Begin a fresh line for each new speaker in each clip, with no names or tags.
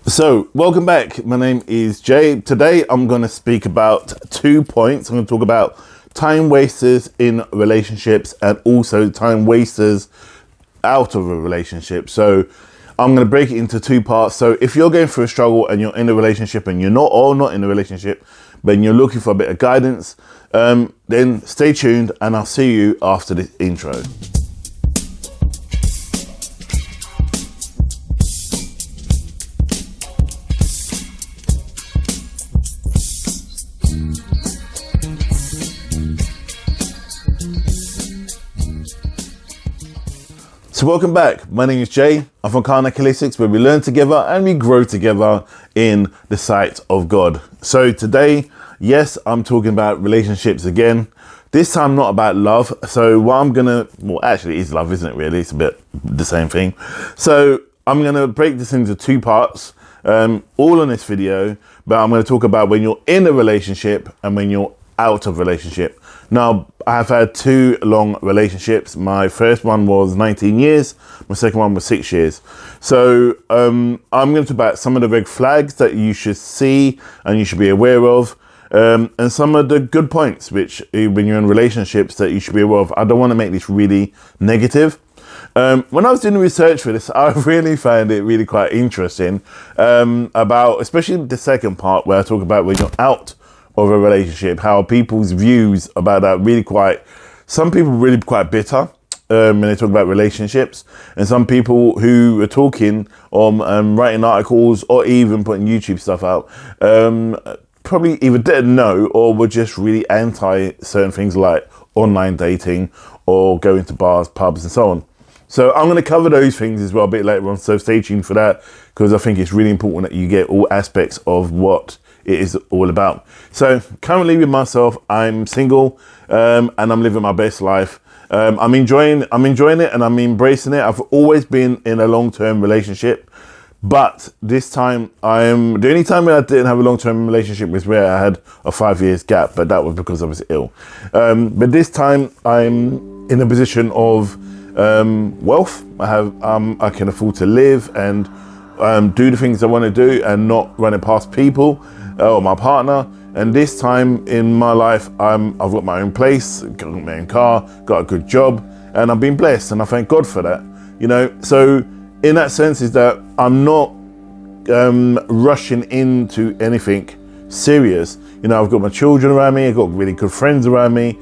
So, welcome back. My name is Jay. Today, I'm going to speak about 2 points. I'm going to talk about time wasters in relationships and also time wasters out of a relationship. So, I'm going to break it into 2 parts. So, if you're going through a struggle and you're in a relationship and you're not in a relationship, but you're looking for a bit of guidance, then stay tuned and I'll see you after this intro. So welcome back. My name is Jay. I'm from Carnac Holistics, where we learn together and we grow together in the sight of God. So today, yes, I'm talking about relationships again. This time not about love. So what I'm gonna, well, actually it is love, isn't it really? It's a bit the same thing. So I'm gonna break this into 2 parts, all in this video, but I'm gonna talk about when you're in a relationship and when you're out of relationship. Now, I've had 2 long relationships. My first one was 19 years. My second one was 6 years. So I'm going to talk about some of the red flags that you should see and you should be aware of, and some of the good points which, when you're in relationships, that you should be aware of. I don't want to make this really negative. When I was doing research for this, I really found it really quite interesting, about especially the second part where I talk about when you're out of a relationship, how people's views about that some people really quite bitter when they talk about relationships, and some people who are talking writing articles or even putting YouTube stuff out probably either didn't know or were just really anti certain things like online dating or going to bars, pubs and so on. So I'm going to cover those things as well a bit later on, so stay tuned for that, because I think it's really important that you get all aspects of what it is all about. So currently with myself, I'm single, and I'm living my best life. I'm enjoying it and I'm embracing it. I've always been in a long-term relationship, but this time the only time when I didn't have a long-term relationship was where I had a 5 years gap, but that was because I was ill. But this time I'm in a position of wealth. I can afford to live and do the things I want to do and not running past people or my partner. And this time in my life, I've got my own place, got my own car, got a good job, and I've been blessed, and I thank God for that. So in that sense is that I'm not rushing into anything serious. I've got my children around me, I've got really good friends around me,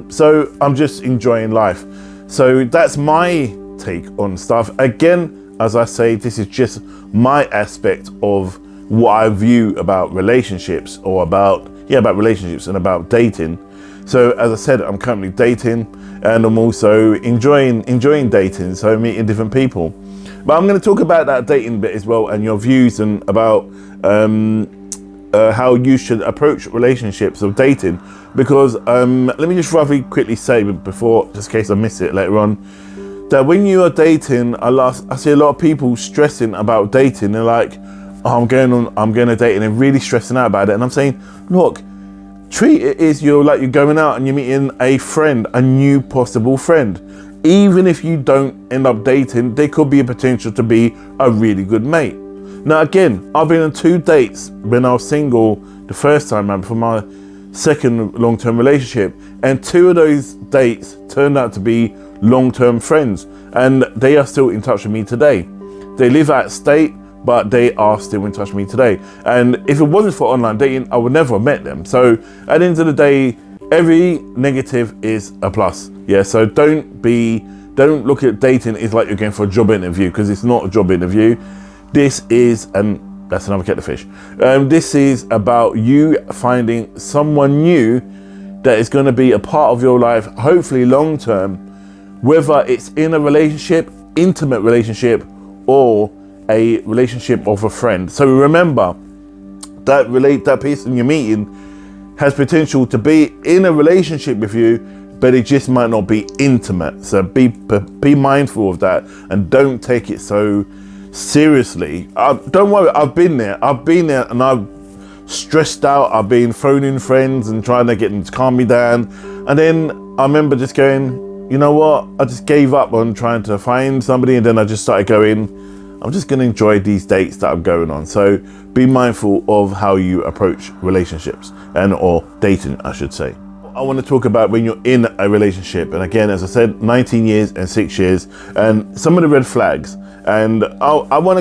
so I'm just enjoying life. So that's my take on stuff. Again, as I say, this is just my aspect of what I view about relationships, or about relationships and about dating. So as I said, I'm currently dating, and I'm also enjoying dating, so meeting different people. But I'm going to talk about that dating bit as well, and your views and about how you should approach relationships of dating. Because let me just rather quickly say before, just in case I miss it later on, that when you are dating, I see a lot of people stressing about dating. They're like, oh, I'm going to date, and they're really stressing out about it. And I'm saying, look, treat it as you're going out and you're meeting a friend, a new possible friend. Even if you don't end up dating, there could be a potential to be a really good mate. Now, again, I've been on 2 dates when I was single the first time around for my second long-term relationship, and 2 of those dates turned out to be long-term friends, and they are still in touch with me today. They live out of state, but they are still in touch with me today. And if it wasn't for online dating, I would never have met them. So at the end of the day, every negative is a plus. Yeah, so don't look at dating as like you're going for a job interview, because it's not a job interview. This is, and that's another kettle of fish. This is about you finding someone new that is going to be a part of your life, hopefully long term, whether it's in a relationship, intimate relationship, or a relationship of a friend. So remember that person you're meeting has potential to be in a relationship with you, but it just might not be intimate. So be mindful of that and don't take it so seriously. Don't worry, I've been there and I've stressed out. I've been phoning friends and trying to get them to calm me down, and then I remember just going, you know what, I just gave up on trying to find somebody, and then I just started going, I'm just going to enjoy these dates that I'm going on. So be mindful of how you approach relationships or dating, I should say. I want to talk about when you're in a relationship. And again, as I said, 19 years and 6 years and some of the red flags. And I want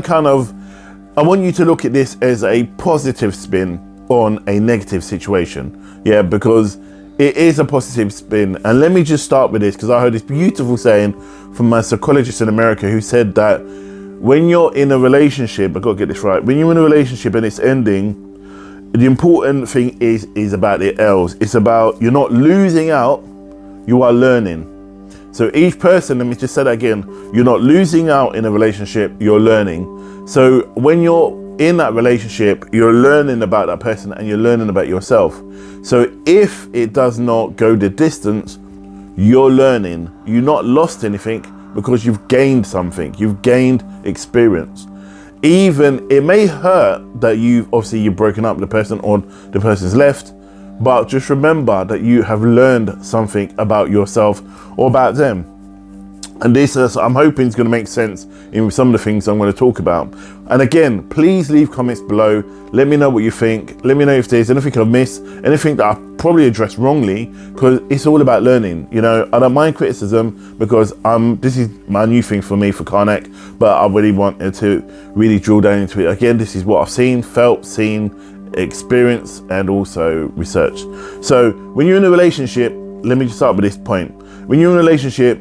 you to look at this as a positive spin on a negative situation. Yeah, because it is a positive spin. And let me just start with this, because I heard this beautiful saying from my psychologist in America who said that when you're in a relationship, I've got to get this right, when you're in a relationship and it's ending, the important thing is about the L's. It's about you're not losing out, you are learning. So each person, let me just say that again, you're not losing out in a relationship, you're learning. So when you're in that relationship, you're learning about that person and you're learning about yourself. So if it does not go the distance, you're learning. You're not lost anything because you've gained something. You've gained experience. Even it may hurt that you've broken up with the person or the person's left, but just remember that you have learned something about yourself or about them. And this is, I'm hoping, is going to make sense in some of the things I'm going to talk about. And again, please leave comments below. Let me know what you think. Let me know if there's anything I've missed, anything that I've probably addressed wrongly, because it's all about learning. You know, I don't mind criticism because this is my new thing for me for Karnak, but I really wanted to really drill down into it. Again, this is what I've seen, felt, seen, experienced, and also researched. So when you're in a relationship, let me just start with this point. When you're in a relationship,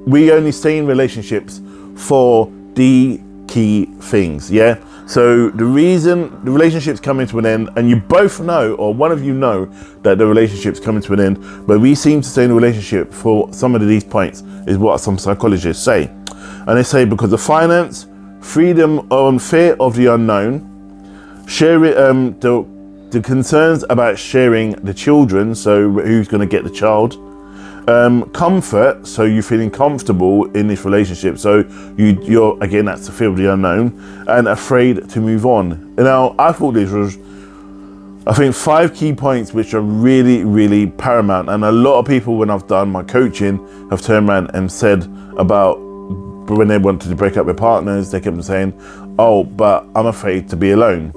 we only stay in relationships for the key things, yeah? So the reason the relationship's coming to an end, and you both know, or one of you know, that the relationship's coming to an end, but we seem to stay in a relationship for some of these points, is what some psychologists say. And they say because of finance, freedom and fear of the unknown, the concerns about sharing the children, so who's going to get the child, comfort, so you're feeling comfortable in this relationship, so you're again, that's the fear of the unknown, and afraid to move on. Now I thought this was, I think, 5 key points which are really, really paramount, and a lot of people when I've done my coaching have turned around and said about when they wanted to break up with partners, they kept saying, oh, but I'm afraid to be alone.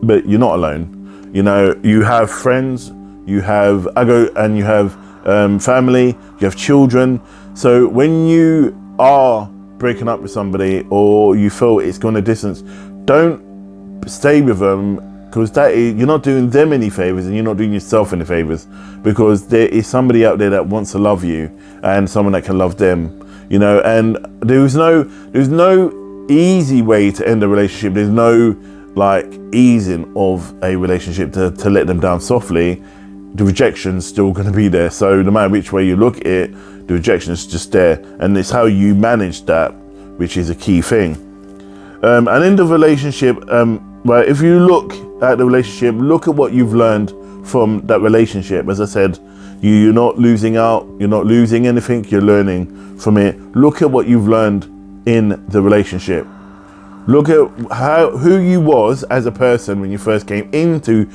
But you're not alone. You know, you have friends, you have family, you have children. So when you are breaking up with somebody or you feel it's gone a distance, don't stay with them, because you're not doing them any favors and you're not doing yourself any favors, because there is somebody out there that wants to love you and someone that can love them, you know. And there's no easy way to end a relationship. There's no like easing of a relationship to let them down softly. The rejection's still going to be there. So no matter which way you look at it, the rejection is just there. And it's how you manage that, which is a key thing. And in the relationship, well, if you look at the relationship, look at what you've learned from that relationship. As I said, you're not losing out, you're not losing anything, you're learning from it. Look at what you've learned in the relationship. Look at who you was as a person when you first came into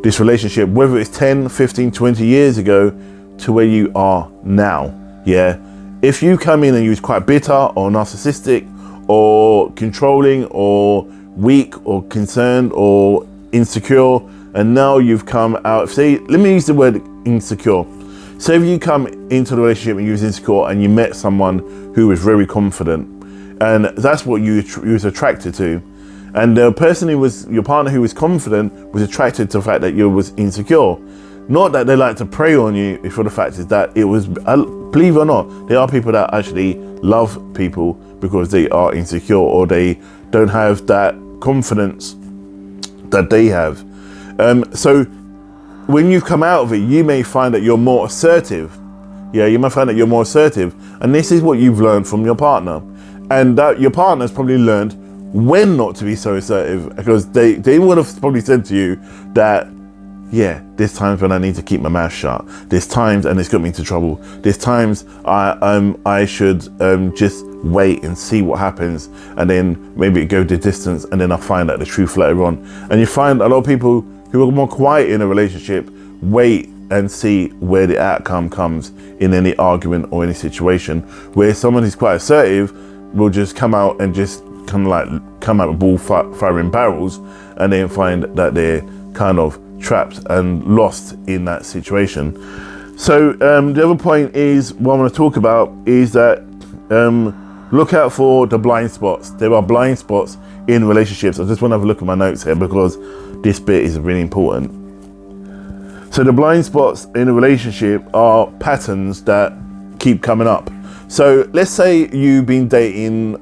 this relationship, whether it's 10, 15, 20 years ago to where you are now. Yeah. If you come in and you was quite bitter or narcissistic or controlling or weak or concerned or insecure, and now you've come out, say, let me use the word insecure. So if you come into the relationship and you was insecure and you met someone who was very confident, and that's what you was attracted to, and the person who was your partner who was confident was attracted to the fact that you was insecure. Not that they like to prey on you, for the fact is that it was, believe it or not, there are people that actually love people because they are insecure or they don't have that confidence that they have. So when you come out of it, you may find that you're more assertive. Yeah, you might find that you're more assertive. And this is what you've learned from your partner. And that your partner's probably learned when not to be so assertive, because they would have probably said to you that, yeah, there's times when I need to keep my mouth shut. There's times, and it's got me into trouble. There's times I should just wait and see what happens, and then maybe go the distance, and then I find out the truth later on. And you find a lot of people who are more quiet in a relationship wait and see where the outcome comes in any argument or any situation. Where someone who's quite assertive will just come out and just kind of like come out with firing barrels, and then find that they're kind of trapped and lost in that situation. So the other point is, what I want to talk about is that look out for the blind spots. There are blind spots in relationships. I just want to have a look at my notes here because this bit is really important. So the blind spots in a relationship are patterns that keep coming up. So let's say you've been dating,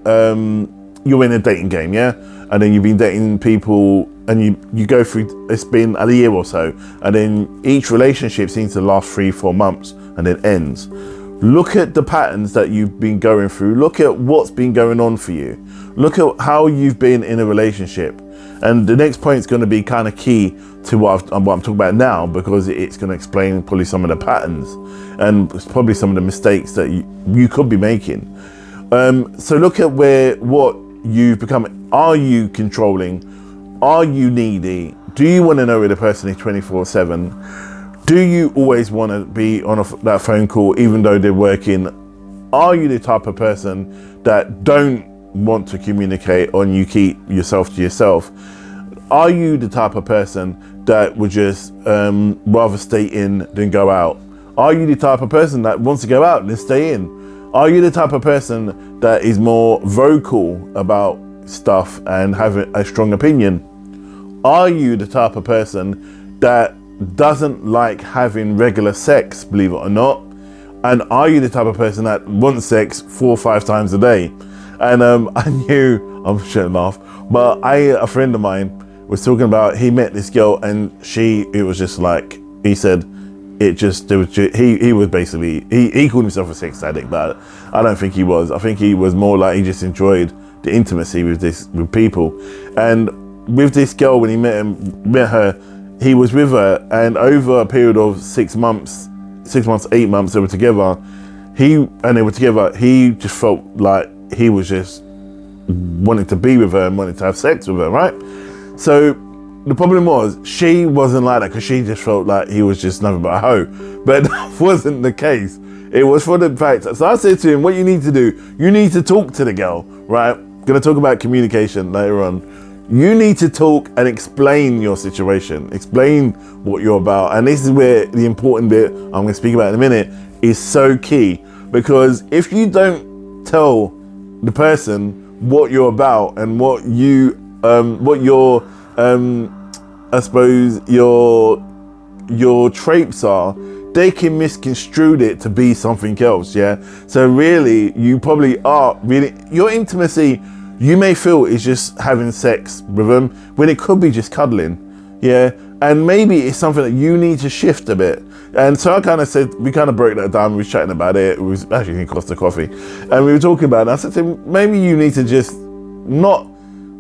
you're in a dating game, yeah? And then you've been dating people and you go through, it's been a year or so, and then each relationship seems to last 3-4 months and then ends. Look at the patterns that you've been going through. Look at what's been going on for you. Look at how you've been in a relationship. And the next point is going to be kind of key to what I'm talking about now, because it's going to explain probably some of the patterns and probably some of the mistakes that you could be making. So look at what you've become. Are you controlling? Are you needy? Do you want to know where the person is 24/7? Do you always want to be on that phone call even though they're working? Are you the type of person that don't want to communicate or you keep yourself to yourself? Are you the type of person that would just rather stay in than go out? Are you the type of person that wants to go out than stay in? Are you the type of person that is more vocal about stuff and having a strong opinion? Are you the type of person that doesn't like having regular sex, believe it or not? And are you the type of person that wants sex 4 or 5 times a day? And I knew, I'm sure laugh, but a friend of mine was talking about, he met this girl and it was just like, he said, he was basically, he called himself a sex addict, but I don't think he was. I think he was more like, he just enjoyed the intimacy with people. And with this girl, when he met her, he was with her, and over a period of 6 months, 8 months, they were together. He just felt like he was just wanting to be with her and wanted to have sex with her, right? So the problem was, she wasn't like that, because she just felt like he was just nothing but a hoe. But that wasn't the case. It was for the fact. So I said to him, what you need to do, you need to talk to the girl, right? Going to talk about communication later on. You need to talk and explain your situation, explain what you're about. And this is where the important bit I'm going to speak about in a minute is so key, because if you don't tell the person what you're about and what your I suppose your traits are, they can misconstrue it to be something else. Yeah. So really, you probably are your intimacy, you may feel is just having sex with them when it could be just cuddling. Yeah. And maybe it's something that you need to shift a bit. And so I kind of said, we kind of broke that down. We were chatting about it. It was actually in Costa Coffee. And we were talking about it. I said to him, maybe you need to just not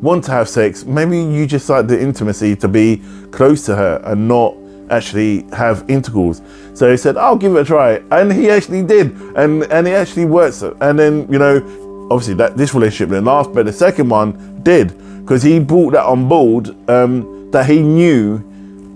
want to have sex. Maybe you just like the intimacy to be close to her and not actually have intercourse. So he said, I'll give it a try. And he actually did. And it actually works. And then, obviously this relationship didn't last, but the second one did, because he brought that on board, that he knew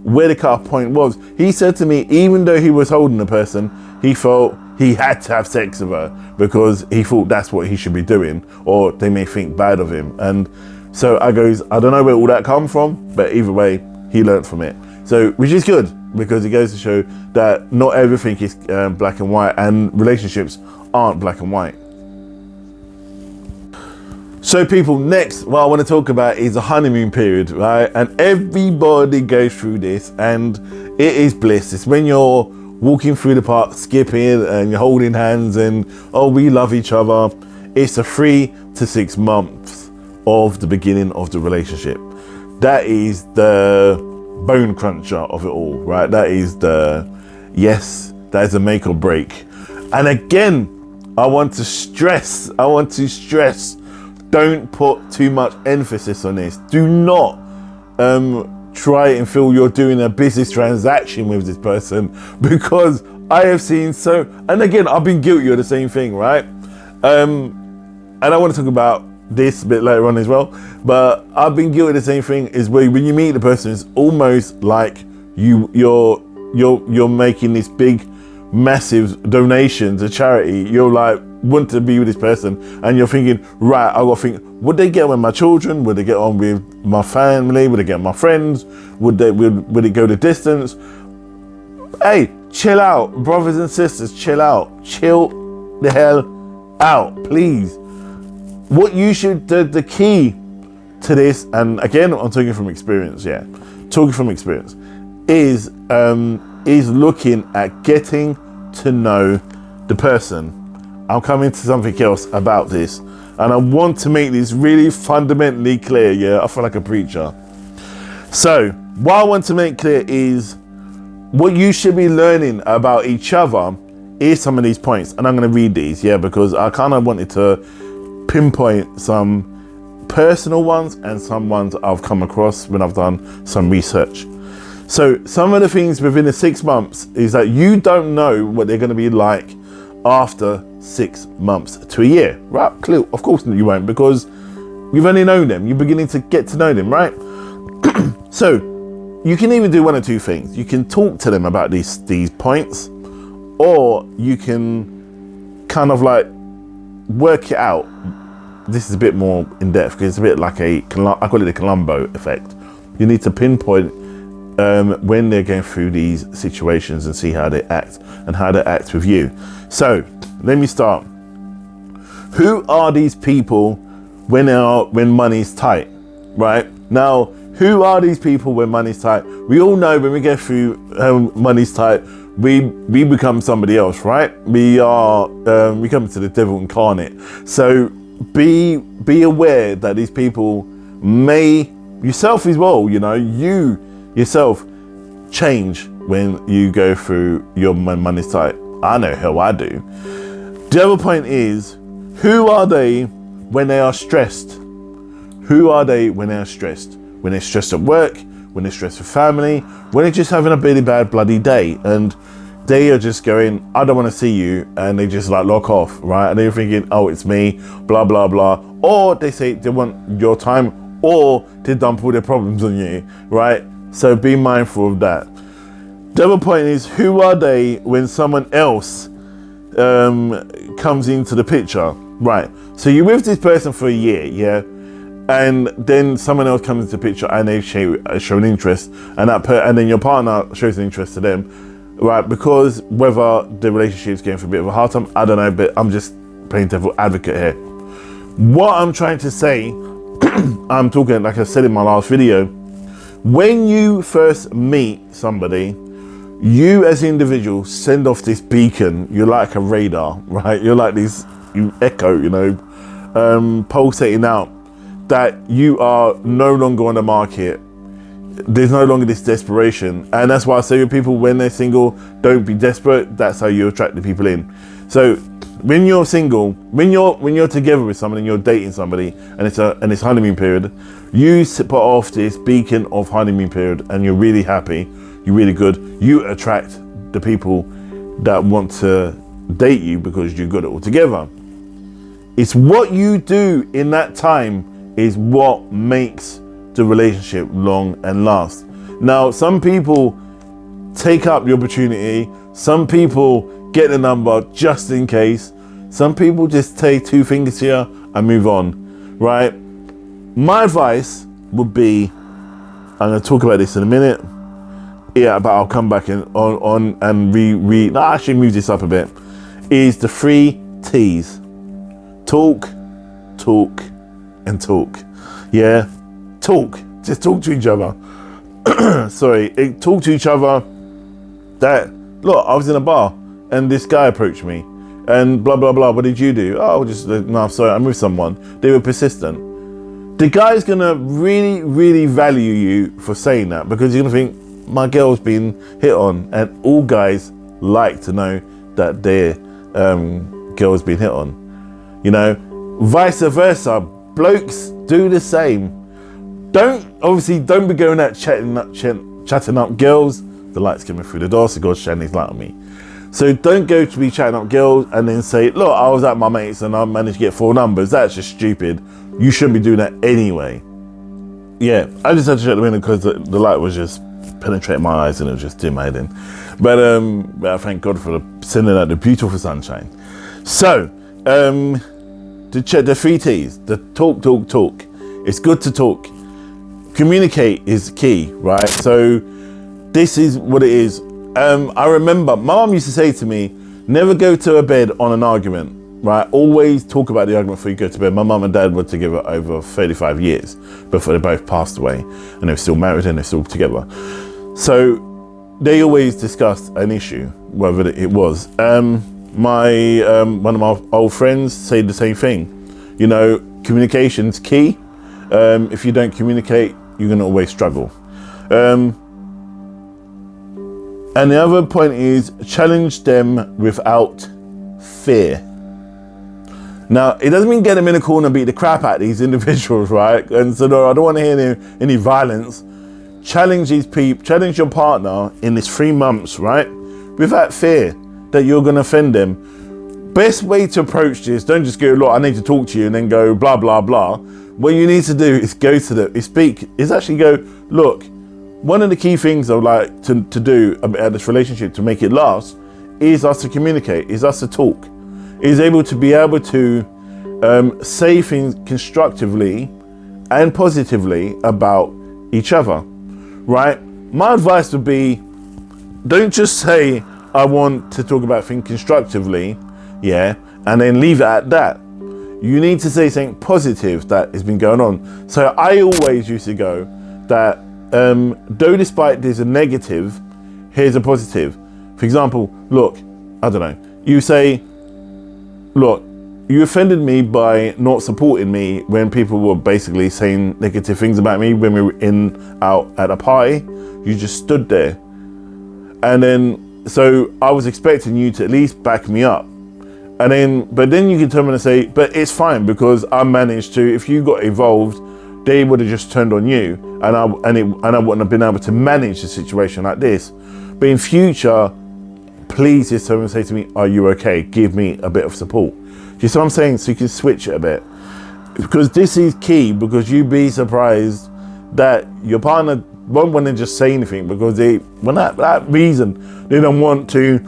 where the cut-off point was. He said to me, even though he was holding the person, he felt he had to have sex with her because he thought that's what he should be doing, or they may think bad of him. And so I don't know where all that come from, but either way, he learned from it. So, which is good, because it goes to show that not everything is black and white, and relationships aren't black and white. So people, next, what I want to talk about is a honeymoon period, right? And everybody goes through this, and it is bliss. It's when you're walking through the park, skipping, and you're holding hands, and we love each other. It's a 3 to 6 months of the beginning of the relationship. That is the bone cruncher of it all, right? That is that is a make or break. And again, I want to stress, don't put too much emphasis on this. Do not try and feel you're doing a business transaction with this person, because I have seen and again, I've been guilty of the same thing, right? And I want to talk about this a bit later on as well, but I've been guilty of the same thing, is where when you meet the person, it's almost like you're making this big, massive donation to charity. You're like, want to be with this person, and you're thinking, right, I got to think, would they get on with my children? Would they get on with my family? Would they get on with my friends? Would it go the distance? Hey, chill out, brothers and sisters, chill out. Chill the hell out, please. What you should, the key to this, and again, I'm talking from experience, is looking at getting to know the person. I'm coming to something else about this, and I want to make this really fundamentally clear. I feel like a preacher. So what I want to make clear is what you should be learning about each other is some of these points, and I'm going to read these, because I kind of wanted to pinpoint some personal ones and some ones I've come across when I've done some research. So some of the things within the 6 months is that you don't know what they're going to be like after 6 months to a year, right? Clear. Of course you won't, because you've only known them. You're beginning to get to know them, right? So you can either do one or two things. You can talk to them about these points, or you can kind of like work it out. This is a bit more in depth because it's a bit like I call it the Columbo effect. You need to pinpoint when they're going through these situations and see how they act and how they act with you. So let me start. Who are these people when money's tight, right? Now, who are these people when money's tight? We all know when we go through money's tight, we become somebody else, right? We come to the devil incarnate. So be aware that these people may, yourself as well, you yourself change when you go through your money's tight. I know how I do. The other point is, who are they when they are stressed? Who are they when they are stressed? When they're stressed at work, when they're stressed with family, when they're just having a really bad bloody day and they are just going, I don't want to see you, and they just like lock off, right? And they're thinking, oh, it's me, blah, blah, blah. Or they say they want your time, or they dump all their problems on you, right? So be mindful of that. The other point is, who are they when someone else comes into the picture, right? So you're with this person for a year, and then someone else comes into the picture and they show an interest, and and then your partner shows an interest to them, right? Because whether the relationship's going for a bit of a hard time, I don't know, but I'm just playing devil advocate here. What I'm trying to say, I'm talking, like I said in my last video, when you first meet somebody, you as an individual send off this beacon. You're like a radar, right? You're like this echo, pulsating out that you are no longer on the market. There's no longer this desperation. And that's why I say with people, when they're single, don't be desperate. That's how you attract the people in. So when you're single, when you're together with somebody and you're dating somebody and it's honeymoon period, you put off this beacon of honeymoon period and you're really happy, you're really good. You attract the people that want to date you because you're good at all together. It's what you do in that time is what makes the relationship long and last. Now, some people take up the opportunity. Some people get the number just in case. Some people just take two fingers here and move on, right? My advice would be, I'm going to talk about this in a minute. But I'll come back and actually move this up a bit. Is the 3 T's: talk, talk, and talk. Talk. Just talk to each other. Talk to each other. That, look, I was in a bar and this guy approached me and blah, blah, blah. What did you do? Oh, no, sorry, I'm with someone. They were persistent. The guy's going to really, really value you for saying that, because he's going to think, my girl's been hit on, and all guys like to know that their girl's been hit on. Vice versa. Blokes do the same. Don't be going out chatting up girls. The light's coming through the door, so God's shining his light on me. So don't go to be chatting up girls and then say, look, I was at my mate's and I managed to get 4 numbers. That's just stupid. You shouldn't be doing that anyway. I just had to shut the window because the light was just penetrating my eyes and it was just dim hiding. But I thank God for sending out the beautiful sunshine. So the 3 T's, the talk. It's good to talk. Communicate is key, right? So this is what it is. I remember my mom used to say to me, never go to a bed on an argument, right? Always talk about the argument before you go to bed. My mum and dad were together over 35 years before they both passed away, and they're still married and they're still together. So they always discussed an issue, whether it was. One of my old friends said the same thing. You know, communication's key. If you don't communicate, you're going to always struggle. And the other point is challenge them without fear. Now, it doesn't mean get them in a corner and beat the crap out of these individuals, right? And so no, I don't want to hear any violence. Challenge these people, challenge your partner in this 3 months, right? Without fear that you're going to offend them. Best way to approach this, don't just go, look, I need to talk to you, and then go blah, blah, blah. What you need to do is go to them, is actually go, look, one of the key things I would like to do about this relationship to make it last is us to communicate, is us to talk, is able to say things constructively and positively about each other, right? My advice would be, don't just say, I want to talk about things constructively, yeah, and then leave it at that. You need to say something positive that has been going on. So I always used to go that, though despite there's a negative, here's a positive. For example, look, I don't know, you say, look, you offended me by not supporting me when people were basically saying negative things about me when we were out at a party. You just stood there. And then, so I was expecting you to at least back me up. But then you can turn around and say, but it's fine because I managed to, if you got involved, they would have just turned on you, and I wouldn't have been able to manage the situation like this. But in future, please just turn and say to me, are you okay? Give me a bit of support. Do you see what I'm saying? So you can switch it a bit. Because this is key, because you'd be surprised that your partner won't want to just say anything because that reason, they don't want to,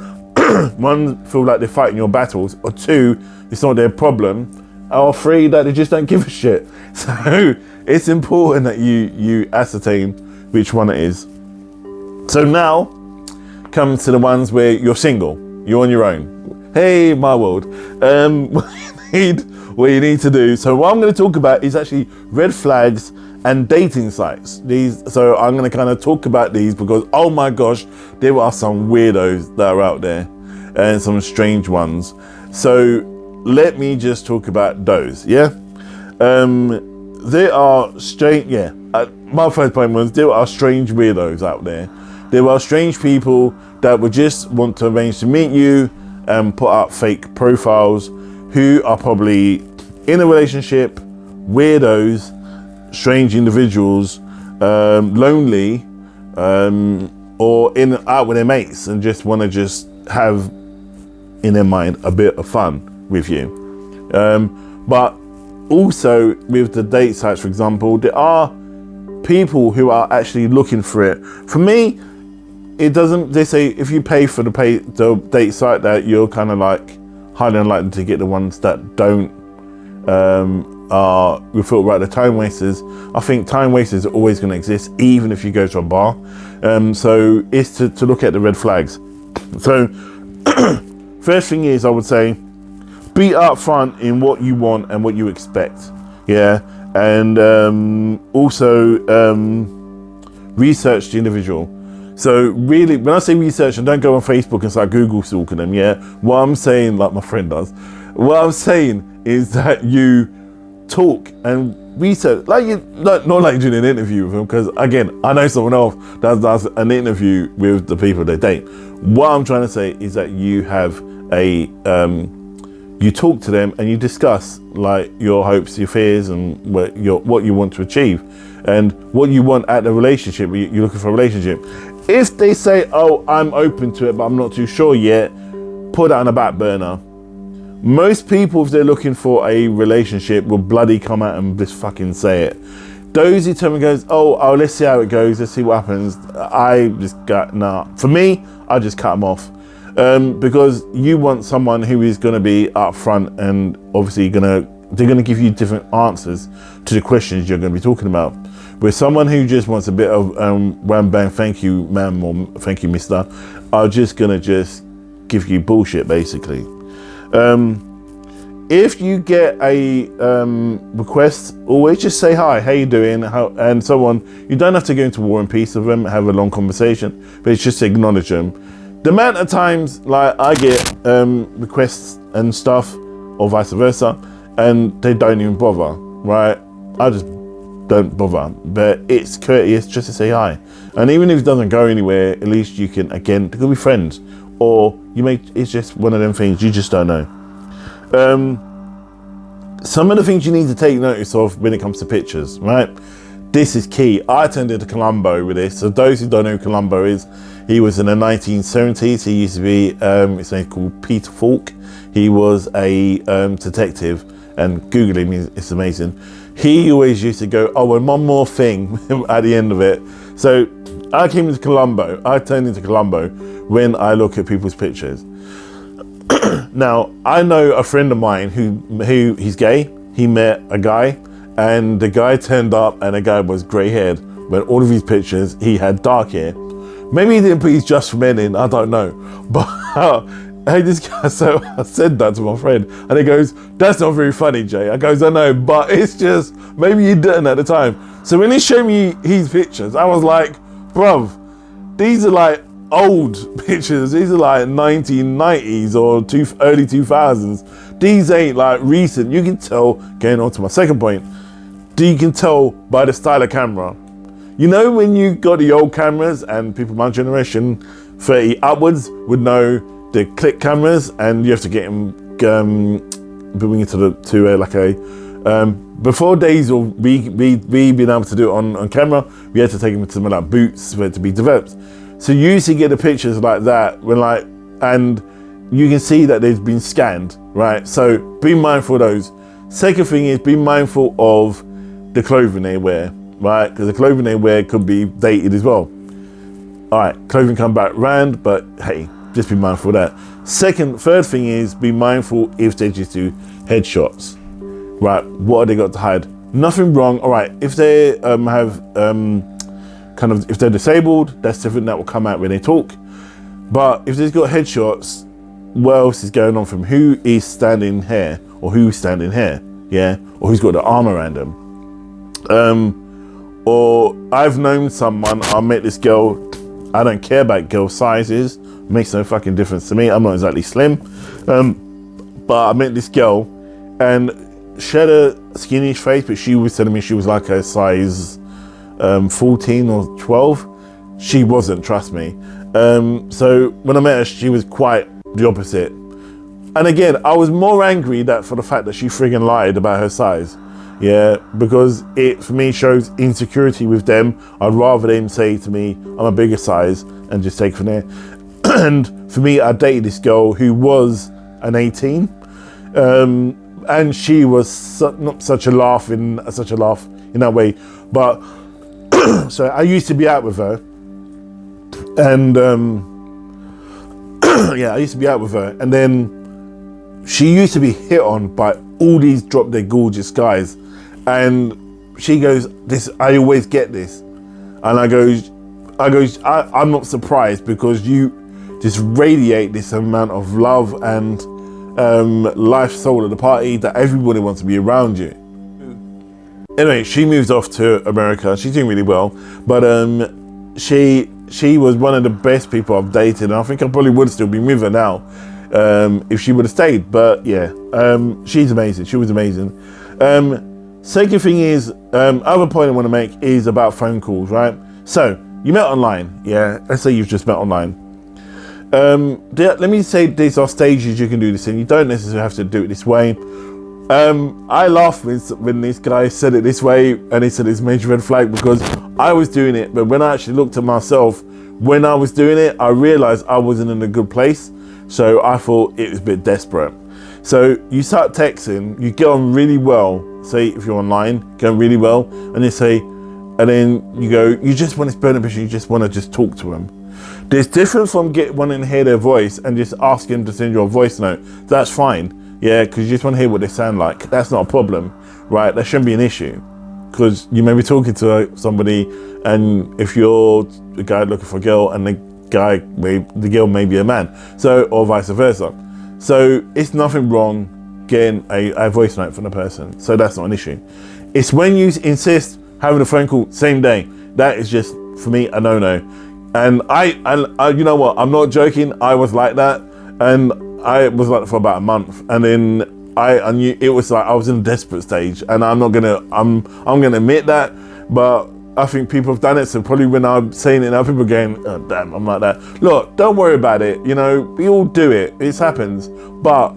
one, feel like they're fighting your battles, or 2, it's not their problem, or 3, that they just don't give a shit. So it's important that you ascertain which one it is. So now comes to the ones where you're single, you're on your own. Hey, my world. What you need to do. So what I'm going to talk about is actually red flags and dating sites. So I'm going to kind of talk about these because, oh my gosh, there are some weirdos that are out there and some strange ones. So let me just talk about those. Yeah. There are strange. Yeah. My first point was there are strange weirdos out there. There are strange people that would just want to arrange to meet you and put up fake profiles, who are probably in a relationship, weirdos, strange individuals, lonely, or out with their mates and just want to just have in their mind a bit of fun with you. But also with the date sites, for example, there are people who are actually looking for it. For me, it doesn't, they say if you pay for the date site, that you're kind of like highly unlikely to get the ones that don't we feel right, the time wasters. I think time wasters are always going to exist even if you go to a bar. So it's to look at the red flags. So first thing is, I would say, be upfront in what you want and what you expect. Yeah. And also research the individual. So really, when I say research, and don't go on Facebook and start Google stalking them, yeah? What I'm saying, like my friend does, what I'm saying is that you talk and research, not like doing an interview with them, because again, I know someone else that does an interview with the people they date. What I'm trying to say is that you have you talk to them and you discuss like your hopes, your fears, and what you want to achieve and what you want at the relationship. You're looking for a relationship. If they say, oh, I'm open to it, but I'm not too sure yet, put that on the back burner. Most people, if they're looking for a relationship, will bloody come out and just fucking say it. Those who tell me goes, oh, let's see how it goes, let's see what happens. I just got, nah. For me, I just cut them off. because you want someone who is going to be upfront and obviously they're going to give you different answers to the questions you're going to be talking about. With someone who just wants a bit of wham bang, thank you ma'am or thank you mister, are just going to just give you bullshit basically. If you get a request, always just say hi, how you doing, and so on. You don't have to go into war and peace with them, have a long conversation, but it's just to acknowledge them. The amount of times like I get requests and stuff, or vice versa, and they don't even bother, right? I just don't bother, but it's courteous just to say hi. And even if it doesn't go anywhere, at least you can, again, they could be friends, or it's just one of them things you just don't know. Some of the things you need to take notice of when it comes to pictures, right? This is key. I attended Colombo with this. So those who don't know who Colombo is, he was in the 1970s. He used to be, his name called Peter Falk. He was a detective, and Google him, it's amazing. He always used to go, oh, and one more thing at the end of it. So I turned into Colombo when I look at people's pictures. Now, I know a friend of mine who he's gay. He met a guy, and the guy turned up, and the guy was grey-haired. But all of his pictures, he had dark hair. Maybe he didn't put his Just for Men in, I don't know. But hey, this guy, so I said that to my friend, and he goes, that's not very funny, Jay. I goes, I know, but it's just, maybe you didn't at the time. So when he showed me his pictures, I was like, bruv, these are like old pictures. These are like 1990s or early 2000s. These ain't like recent. You can tell, going on to my second point, you can tell by the style of camera. You know, when you got the old cameras, and people my generation 30 upwards would know the click cameras, and you have to get them bring it to before days of we being able to do it on camera, we had to take them to something like Boots for it to be developed. So you used to get the pictures like that and you can see that they've been scanned, right? So be mindful of those. Second thing is be mindful of the clothing they wear, right? Because the clothing they wear could be dated as well. All right, clothing come back round, but hey, just be mindful of that. Third thing is be mindful if they just do headshots, right? What have they got to hide? Nothing wrong. All right, if they if they're disabled, that's different. That will come out when they talk. But if they've got headshots, what else is going on from who is standing here or who's standing here? Yeah, or who's got the arm around them? Or I've known someone, I met this girl, I don't care about girl sizes, makes no fucking difference to me. I'm not exactly slim. But I met this girl and she had a skinny face, but she was telling me she was like a size 14 or 12. She wasn't, trust me. So when I met her, she was quite the opposite. And again, I was more angry for the fact that she friggin' lied about her size. Yeah, because it for me shows insecurity with them. I'd rather them say to me, I'm a bigger size, and just take from there. And for me, I dated this girl who was an 18. And she was not such a laugh in that way. But so I used to be out with her, and yeah, I used to be out with her, and then she used to be hit on by all these drop dead gorgeous guys, and she goes, I always get this, and I goes, I'm not surprised because you just radiate this amount of love and life soul at the party that everybody wants to be around you. Anyway, she moved off to America. She's doing really well, but she was one of the best people I've dated, and I think I probably would still be with her now if she would have stayed. But yeah, she's amazing. She was amazing. Second thing is, other point I want to make is about phone calls, right? So you met online, yeah. Let's say you've just met online. Let me say these are stages you can do this in. You don't necessarily have to do it this way. I laughed when this guy said it this way, and he said it's a major red flag because I was doing it, but when I actually looked at myself when I was doing it, I realized I wasn't in a good place. So I thought it was a bit desperate. So you start texting, you get on really well. Say if you're online, get on really well, and then you go, you just want to burn a picture, you just want to just talk to them. There's difference from wanting to hear their voice and just asking to send you a voice note. That's fine, yeah, because you just want to hear what they sound like. That's not a problem, right? That shouldn't be an issue, because you may be talking to somebody, and if you're a guy looking for a girl and the girl may be a man, so, or vice versa. So it's nothing wrong getting a voice note from the person. So that's not an issue. It's when you insist having a phone call same day. That is just, for me, a no-no. And I, you know what? I'm not joking. I was like that, and I was like that for about a month, and then I knew it was like I was in a desperate stage, and I'm gonna admit that, but I think people have done it. So probably when I'm saying it now, people are going, oh, damn, I'm like that. Look, don't worry about it. You know, we all do it. It happens, but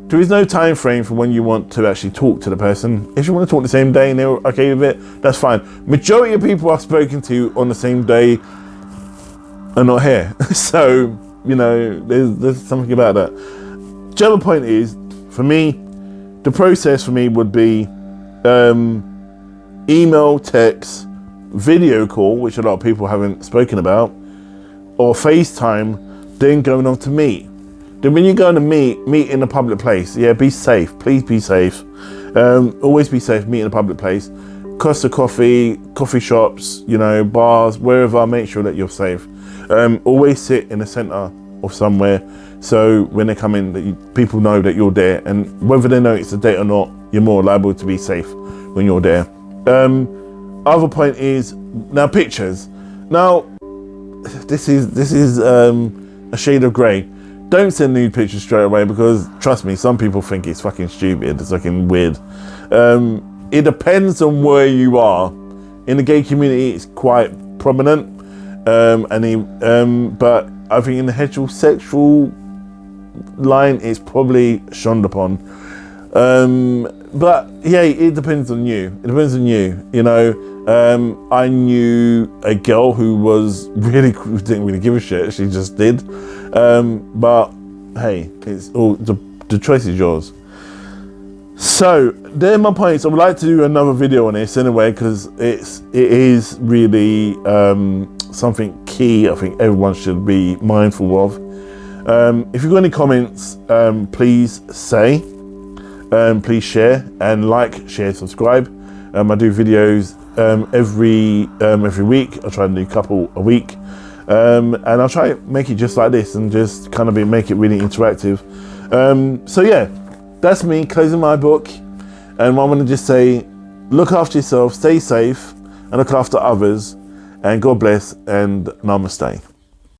there is no time frame for when you want to actually talk to the person. If you want to talk the same day and they're okay with it, that's fine. Majority of people I've spoken to on the same day are not here. So, you know, there's something about that. The other point is, for me, the process for me would be email, text, video call, which a lot of people haven't spoken about, or FaceTime, then going on to meet. Then when you're going to meet in a public place, yeah, be safe. Please be safe. Always be safe. Meet in a public place. Costa coffee shops, you know, bars, wherever. Make sure that you're safe. Always sit in the center of somewhere, so when they come in, people know that you're there, and whether they know it's a date or not, you're more liable to be safe when you're there. Other point is now pictures. Now this is a shade of grey. Don't send nude pictures straight away, because trust me, some people think it's fucking stupid. It's fucking weird. It depends on where you are. In the gay community, it's quite prominent. But I think in the heterosexual line, it's probably shunned upon. But yeah, it depends on you. It depends on you. You know, I knew a girl who didn't really give a shit. She just did. But hey, it's all the choice is yours. So they're my points. I would like to do another video on this anyway, because it is really something key I think everyone should be mindful of. If you've got any comments, please say, please share, and like, share, subscribe. I do videos every week. I try and do a couple a week, and I'll try to make it just like this and just kind of make it really interactive. So yeah, that's me closing my book, and I want to just say, look after yourself, stay safe, and look after others, and God bless, and namaste.